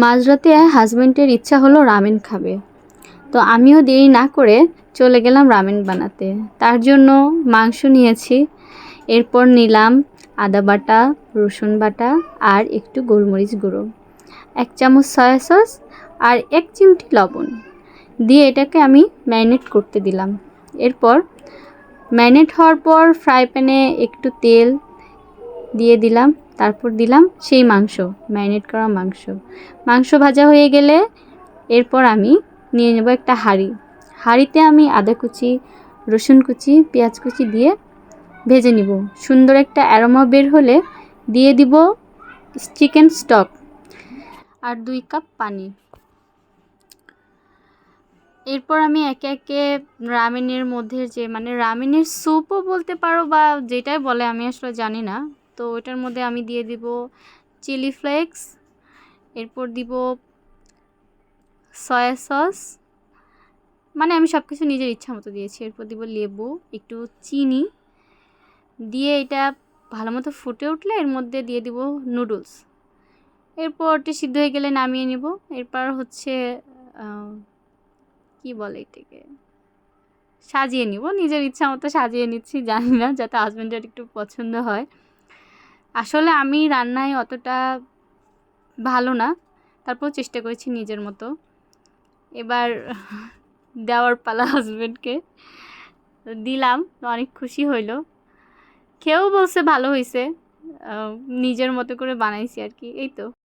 মাঝরাতে হাজব্যান্ডের ইচ্ছা হলো রামেন খাবে, তো আমিও দেরি না করে চলে গেলাম রামেন বানাতে। তার জন্য মাংস নিয়েছি, এরপর নিলাম আদা বাটা, রসুন বাটা আর একটু গোলমরিচ গুঁড়ো, 1 চামচ সয়া সস আর 1 চিমটি লবণ দিয়ে এটাকে আমি ম্যারিনেট করতে দিলাম। এরপর ম্যারিনেট হওয়ার পর ফ্রাই প্যানে একটু তেল দিয়ে দিলাম, তারপর দিলাম সেই মাংস, ম্যারিনেট করা মাংস ভাজা হয়ে গেলে এরপর আমি নিয়ে নেব একটা হাঁড়িতে আমি আদা কুচি, রসুন কুচি, পেঁয়াজ কুচি দিয়ে ভেজে নিব। সুন্দর একটা অ্যারোমা বের হলে দিয়ে দিব চিকেন স্টক আর 2 কাপ পানি। এরপর আমি একে একে রামেনের মধ্যে যে রামেনের স্যুপও বলতে পারো বা যেটাই বলে আমি আসলে জানি না, তো ওটার মধ্যে আমি দিয়ে দিব চিলি ফ্লেক্স, এরপর দিব সয়া সস, আমি সব কিছু নিজের ইচ্ছা মতো দিয়েছি। এরপর দিব লেবু, একটু চিনি দিয়ে এটা ভালো মতো ফুটে উঠলে এর মধ্যে দিয়ে দিব নুডলস। এরপর ওটা সিদ্ধ হয়ে গেলে নামিয়ে নিব। এরপর হচ্ছে কি বলে এটাকে, সাজিয়ে নিব, নিজের ইচ্ছা মতো সাজিয়ে নিচ্ছি, জানি না, যাতে হাজব্যান্ডের একটু পছন্দ হয়। আসলে আমি রান্নায় অতটা ভালো না, তারপর চেষ্টা করেছি নিজের মতো। এবার দেওয়ার পালা হাজব্যান্ডকে দিলাম, অনেক খুশি হইল, খেয়েও বলছে ভালো হয়েছে, নিজের মতো করে বানাইছি আর কি, এই তো।